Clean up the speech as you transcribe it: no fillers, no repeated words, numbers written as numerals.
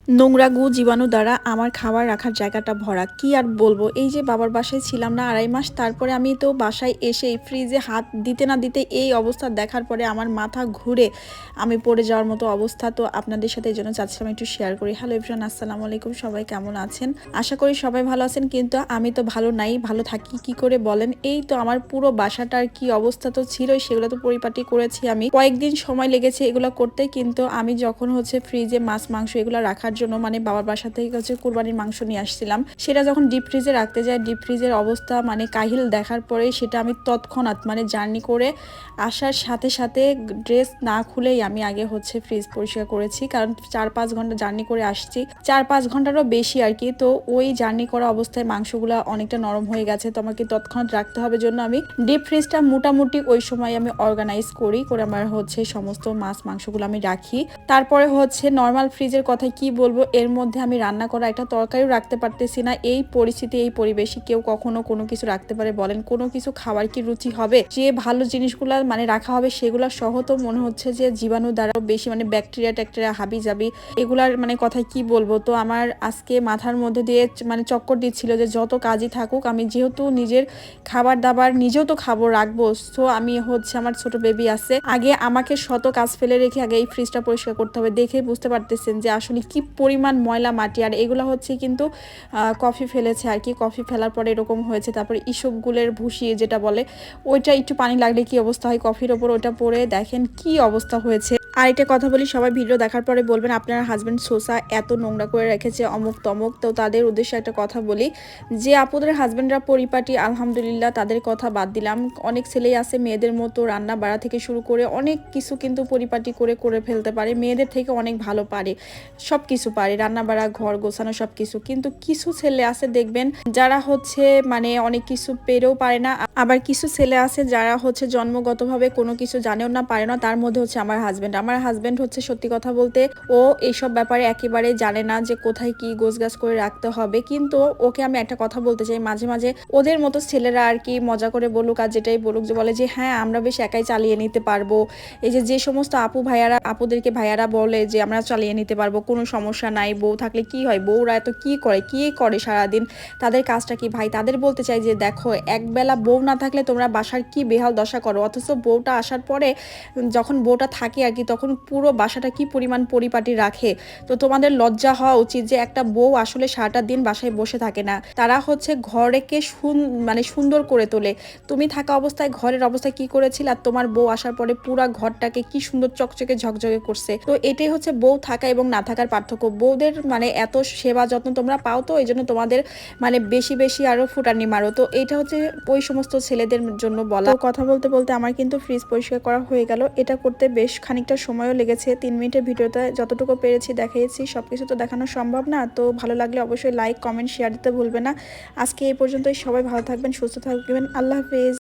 নোংরা গু জীবাণু দ্বারা আমার খাবার রাখার জায়গাটা ভরা। কি আর বলবো, এই যে বাবার বাসায় ছিলাম না 2.5 মাস, তারপরে আমি তো বাসায় এসে ফ্রিজে হাত দিতে না দিতে এই অবস্থা দেখার পরে আমার মাথা ঘুরে আমি পড়ে যাওয়ার মতো অবস্থা। তো আপনাদের সাথে এই জন্য চাচ্ছিলাম একটু শেয়ার করি। হ্যালো এভরিওয়ান, আসসালামু আলাইকুম, সবাই কেমন আছেন? আশা করি সবাই ভালো আছেন, কিন্তু আমি তো ভালো নাই। ভালো থাকি কি করে বলেন? এই তো আমার পুরো বাসাটার কি অবস্থা তো ছিলই, সেগুলো তো পরিপাটি করেছি। আমি কয়েকদিন সময় লেগেছে এগুলো করতে, কিন্তু আমি যখন ফ্রিজে মাছ মাংস এগুলো রাখার জন্য বাবার বাসা থেকে কুরবানির মাংস নিয়ে আসছিলাম, সেটা যখন ডিপ ফ্রিজে রাখতে যায়, ডিপ ফ্রিজের অবস্থা কাহিল দেখার পরে সেটা আমি তৎক্ষণাৎ জার্নি করে আসার সাথে সাথে ড্রেস না খুলেই আমি আগে ফ্রিজ পরিষ্কার করেছি, কারণ 4-5 ঘন্টা জার্নি করে আসছি, 4-5 ঘন্টারও বেশি আর কি। তো ওই জার্নি করা অবস্থায় মাংসগুলো অনেকটা নরম হয়ে গেছে, তো আমাকে তৎক্ষণাৎ রাখতে হবে জন্য আমি ডিপ ফ্রিজটা মোটামুটি ওই সময় আমি অর্গানাইজ করি করে আমার সমস্ত মাছ মাংসগুলো আমি রাখি। তারপরে নর্মাল ফ্রিজের কথা কি বলবো, এর মধ্যে আমি রান্না করা একটা তরকারিও রাখতে পারতেছি না। এই পরিস্থিতি, এই পরিবেশে কেউ কখনো কোনো কিছু রাখতে পারে বলেন? কোনো কিছু খাবার কি রুচি হবে? যে ভালো জিনিসগুলা রাখা হবে সেগুলা সহ তো মনে হচ্ছে যে জীবাণু দ্বারা বেশি ব্যাকটেরিয়া ট্যাকটেরিয়া হাবি যাবি, এগুলার কথায় কি বলবো। তো আমার আজকে মাথার মধ্যে দিয়ে চক্কর দিচ্ছিল যে যত কাজই থাকুক, আমি যেহেতু নিজের খাবার দাবার নিজেও তো খাবো রাখবো, তো আমি আমার ছোট বেবি আছে, আগে আমাকে শত কাজ ফেলে রেখে আগে এই ফ্রিজটা পরিষ্কার করতে হবে। দেখে বুঝতে পারতেছেন যে আসলে কি পরিমাণ ময়লা মাটি। আর এগুলো কিন্তু কফি ফেলেছে আর কি, কফি ফেলার পরে এরকম হয়েছে। তারপরে ইসবগুলের ভুসি যেটা বলে, ওইটা একটু পানি লাগলে কি অবস্থা হয় কফির ওপর, ওটা পরে দেখেন কি অবস্থা হয়েছে। আর একটা কথা বলি, সবাই ভিডিও দেখার পরে বলবেন আপনার হাজব্যান্ড সোসা এত নোংরা করে রেখেছে অমুক তমুক। তো তাদের উদ্দেশ্যে একটা কথা বলি, যে আপুদের হাজব্যান্ডরা পরিপাটি আলহামদুলিল্লাহ, তাদের কথা বাদ দিলাম। অনেক ছেলেই আছে মেয়েদের মতো রান্না বাড়া থেকে শুরু করে অনেক কিছু কিন্তু পরিপাটি করে করে ফেলতে পারে, মেয়েদের থেকে অনেক ভালো পারে, সব কিছু পারে, রান্না বাড়া ঘর গোছানো সব কিছু। কিন্তু কিছু ছেলে আছে দেখবেন যারা অনেক কিছু পেরেও পারে না, আবার কিছু ছেলে আছে যারা জন্মগতভাবে কোনো কিছু জানেও না পারে না। তার মধ্যে আমার হাজব্যান্ড সত্যি কথা বলতে ও এইসব ব্যাপারে একেবারে জানে না যে কোথায় কি গোছগাছ করে রাখতে হবে। কিন্তু ওকে আমি একটা কথা বলতে চাই, মাঝে মাঝে ওদের মতো ছেলেরা আর কি মজা করে বলুক আর যেটাই বলুক, যে বলে যে হ্যাঁ আমরা বেশ একাই চালিয়ে নিতে পারবো। এই যে সমস্ত আপুদেরকে ভাইয়ারা বলে যে আমরা চালিয়ে নিতে পারবো, কোনো সমস্যা নাই, বউ থাকলে কি হয়, বউরা এত কি করে সারাদিন, তাদের কাজটা কি? ভাই তাদের বলতে চাই যে দেখো, একবেলা বউ না থাকলে তোমরা বাসার কি বেহাল দশা করো, অথচ বউটা আসার পরে যখন বউটা থাকে আর কি, তখন পুরো বাসাটা কি পরিমাণ পরিপাটি রাখে। তো তোমাদের লজ্জা হওয়া উচিত যে একটা বউ আসলে সারাটা দিন বাসায় বসে থাকে না, তারা ঘরকে সুন্দর করে তোলে। তুমি থাকা অবস্থায় ঘরের অবস্থা কি করেছিল, আর তোমার বউ আসার পরে পুরো ঘরটাকে কি সুন্দর চকচকে ঝকঝকে করছে। তো এটাই বউ থাকা এবং না থাকার পার্থক্য। বউদের এত সেবা যত্ন তোমরা পাও, তো এই জন্য তোমাদের বেশি বেশি আরো ফুটানি মারো। তো এটা ওই সমস্ত ছেলেদের জন্য বলা। তো কথা বলতে বলতে আমার কিন্তু ফ্রিজ পরিষ্কার করা হয়ে গেল। এটা করতে বেশ খানিকটা সময়ও লেগেছে, 3 মিনিটের ভিডিওতে যতটুকু পেরেছি দেখিয়েছি, সবকিছু তো দেখানো সম্ভব না। তো ভালো লাগলে অবশ্যই লাইক কমেন্ট শেয়ার দিতে ভুলবে না। আজকে এই পর্যন্তই, সবাই ভালো থাকবেন, সুস্থ থাকবেন, আল্লাহ হাফেজ।